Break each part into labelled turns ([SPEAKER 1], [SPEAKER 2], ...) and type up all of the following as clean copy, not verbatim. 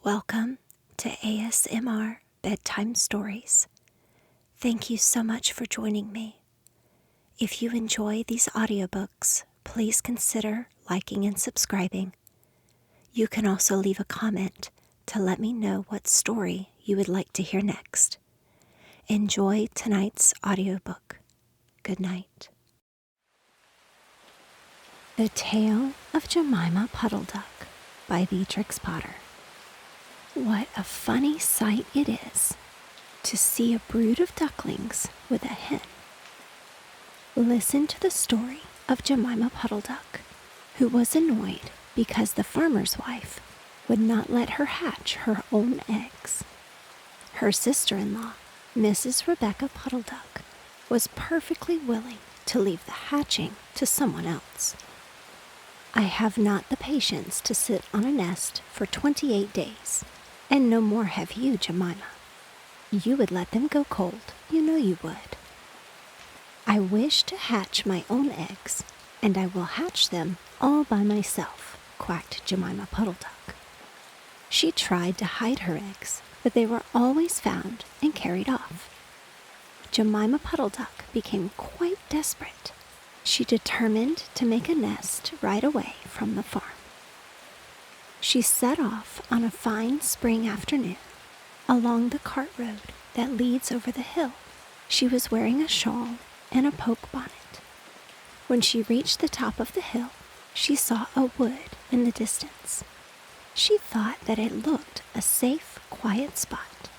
[SPEAKER 1] Welcome to ASMR Bedtime Stories. Thank you so much for joining me. If you enjoy these audiobooks, please consider liking and subscribing. You can also leave a comment to let me know what story you would like to hear next. Enjoy tonight's audiobook. Good night. The Tale of Jemima Puddle-Duck by Beatrix Potter. What a funny sight it is to see a brood of ducklings with a hen. Listen to the story of Jemima Puddle-Duck, who was annoyed because the farmer's wife would not let her hatch her own eggs. Her sister-in-law, Mrs. Rebecca Puddle-Duck, was perfectly willing to leave the hatching to someone else. I have not the patience to sit on a nest for 28 days. And no more have you, Jemima. You would let them go cold, you know you would. I wish to hatch my own eggs, and I will hatch them all by myself, quacked Jemima Puddle-Duck. She tried to hide her eggs, but they were always found and carried off. Jemima Puddle-Duck became quite desperate. She determined to make a nest right away from the farm. She set off on a fine spring afternoon along the cart road that leads over the hill. She was wearing a shawl and a poke bonnet. When she reached the top of the hill, she saw a wood in the distance. She thought that it looked a safe, quiet spot.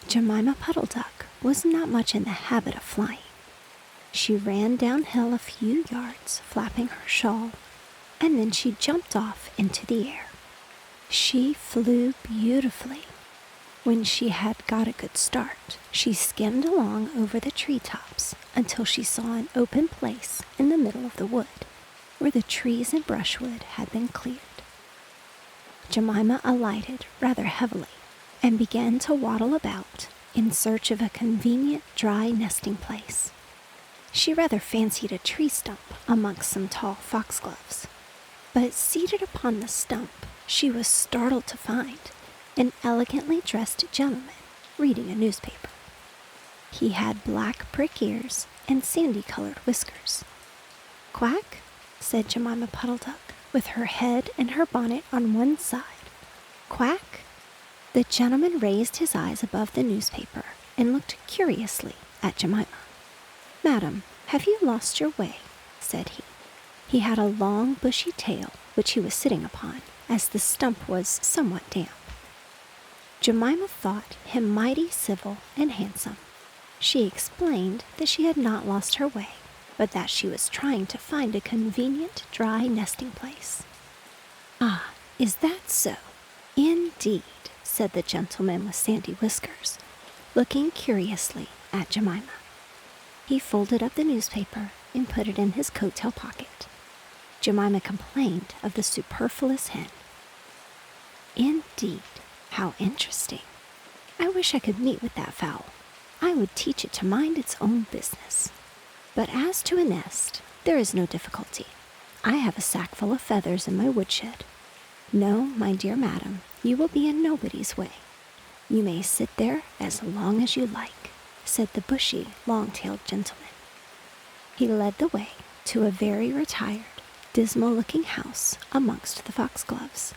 [SPEAKER 1] Jemima Puddle-Duck was not much in the habit of flying. She ran downhill a few yards, flapping her shawl, and then she jumped off into the air. She flew beautifully. When she had got a good start, she skimmed along over the treetops until she saw an open place in the middle of the wood, where the trees and brushwood had been cleared. Jemima alighted rather heavily and began to waddle about in search of a convenient dry nesting place. She rather fancied a tree stump amongst some tall foxgloves, but seated upon the stump, she was startled to find an elegantly dressed gentleman reading a newspaper. He had black prick ears and sandy-colored whiskers. "Quack," said Jemima Puddle-Duck, with her head and her bonnet on one side. "Quack." The gentleman raised his eyes above the newspaper and looked curiously at Jemima. "Madam, have you lost your way?" said he. He had a long, bushy tail, which he was sitting upon, as the stump was somewhat damp. Jemima thought him mighty civil and handsome. She explained that she had not lost her way, but that she was trying to find a convenient dry nesting place. "Ah, is that so? Indeed," said the gentleman with sandy whiskers, looking curiously at Jemima. He folded up the newspaper and put it in his coat-tail pocket. Jemima complained of the superfluous hen. "Indeed, how interesting. I wish I could meet with that fowl. I would teach it to mind its own business. But as to a nest, there is no difficulty. I have a sack full of feathers in my woodshed. No, my dear madam, you will be in nobody's way. You may sit there as long as you like," said the bushy, long-tailed gentleman. He led the way to a very retired, dismal-looking house amongst the foxgloves.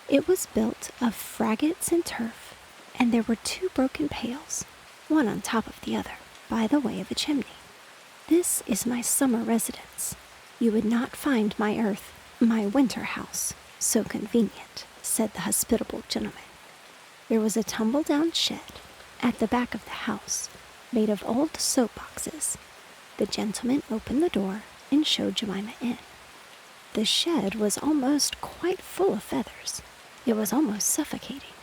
[SPEAKER 1] It was built of faggots and turf, and there were 2 broken pails, one on top of the other, by the way of a chimney. "This is my summer residence. You would not find my winter house so convenient," said the hospitable gentleman. There was a tumble-down shed at the back of the house, made of old soap boxes. The gentleman opened the door and showed Jemima in. The shed was almost quite full of feathers. It was almost suffocating,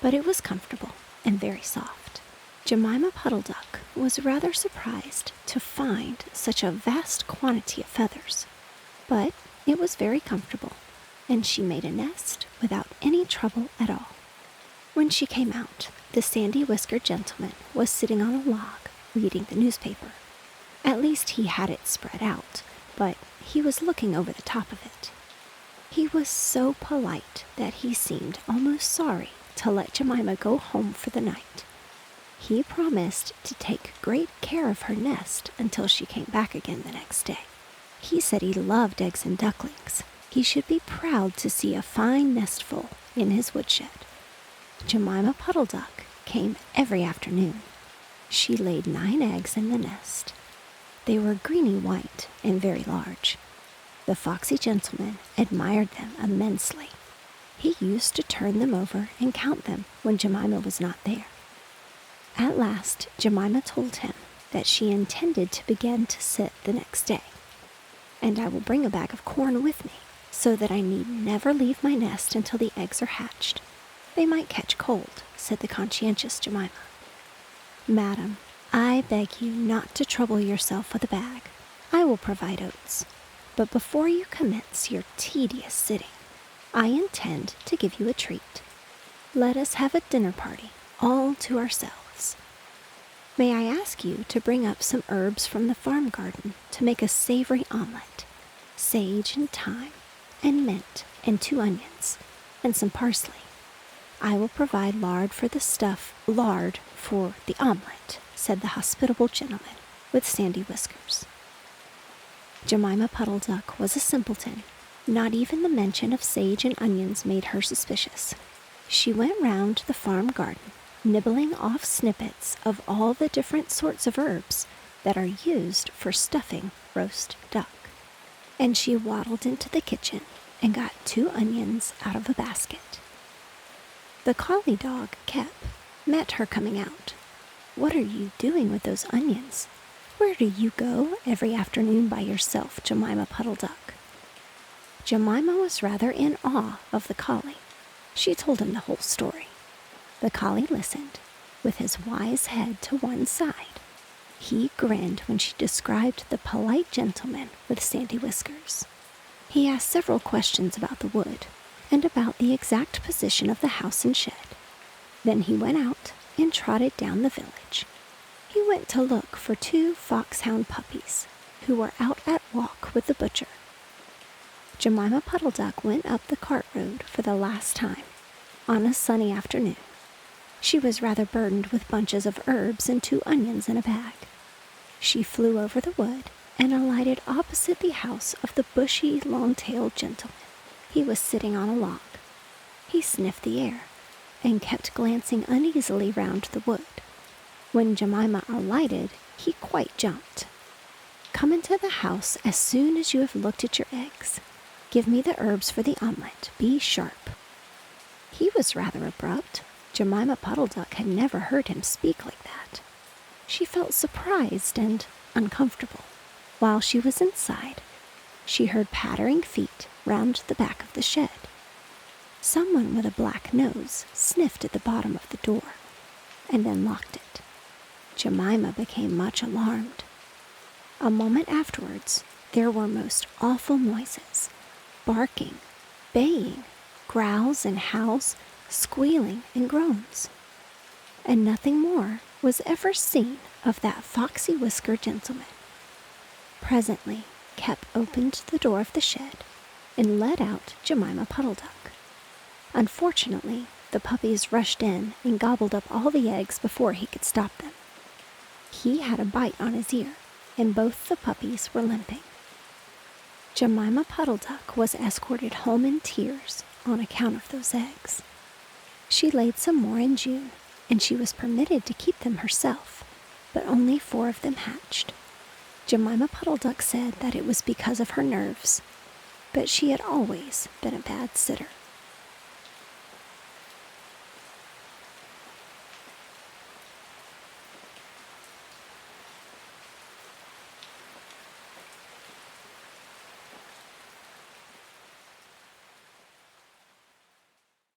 [SPEAKER 1] but it was comfortable and very soft. Jemima Puddle-Duck was rather surprised to find such a vast quantity of feathers, but it was very comfortable, and she made a nest without any trouble at all. When she came out, the sandy-whiskered gentleman was sitting on a log reading the newspaper. At least he had it spread out, but he was looking over the top of it. He was so polite that he seemed almost sorry to let Jemima go home for the night. He promised to take great care of her nest until she came back again the next day. He said he loved eggs and ducklings. He should be proud to see a fine nestful in his woodshed. Jemima Puddle-Duck came every afternoon. She laid 9 eggs in the nest. They were greeny white and very large. The foxy gentleman admired them immensely. He used to turn them over and count them when Jemima was not there. At last, Jemima told him that she intended to begin to sit the next day. "And I will bring a bag of corn with me, so that I need never leave my nest until the eggs are hatched. They might catch cold," said the conscientious Jemima. "Madam, I beg you not to trouble yourself with a bag. I will provide oats. But before you commence your tedious sitting, I intend to give you a treat. Let us have a dinner party all to ourselves. May I ask you to bring up some herbs from the farm garden to make a savory omelet, sage and thyme, and mint, and 2 onions, and some parsley. I will provide lard for the omelet," said the hospitable gentleman with sandy whiskers. Jemima Puddle-Duck was a simpleton. Not even the mention of sage and onions made her suspicious. She went round the farm garden, nibbling off snippets of all the different sorts of herbs that are used for stuffing roast duck. And she waddled into the kitchen and got 2 onions out of a basket. The collie dog, Kep, met her coming out. "What are you doing with those onions? Where do you go every afternoon by yourself, Jemima Puddle-Duck?" Jemima was rather in awe of the collie. She told him the whole story. The collie listened, with his wise head to one side. He grinned when she described the polite gentleman with sandy whiskers. He asked several questions about the wood and about the exact position of the house and shed. Then he went out and trotted down the village. He went to look for 2 foxhound puppies who were out at walk with the butcher. Jemima Puddle-Duck went up the cart road for the last time on a sunny afternoon. She was rather burdened with bunches of herbs and 2 onions in a bag. She flew over the wood and alighted opposite the house of the bushy, long-tailed gentleman. He was sitting on a log. He sniffed the air and kept glancing uneasily round the wood. When Jemima alighted, he quite jumped. "Come into the house as soon as you have looked at your eggs. Give me the herbs for the omelet. Be sharp." He was rather abrupt. Jemima Puddle-Duck had never heard him speak like that. She felt surprised and uncomfortable. While she was inside, she heard pattering feet round the back of the shed. Someone with a black nose sniffed at the bottom of the door and then locked it. Jemima became much alarmed. A moment afterwards, there were most awful noises: barking, baying, growls and howls, squealing and groans. And nothing more was ever seen of that foxy-whiskered gentleman. Presently, Kep opened the door of the shed and let out Jemima Puddle-Duck. Unfortunately, the puppies rushed in and gobbled up all the eggs before he could stop them. He had a bite on his ear, and both the puppies were limping. Jemima Puddle-Duck was escorted home in tears on account of those eggs. She laid some more in June, and she was permitted to keep them herself, but only 4 of them hatched. Jemima Puddle-Duck said that it was because of her nerves, but she had always been a bad sitter.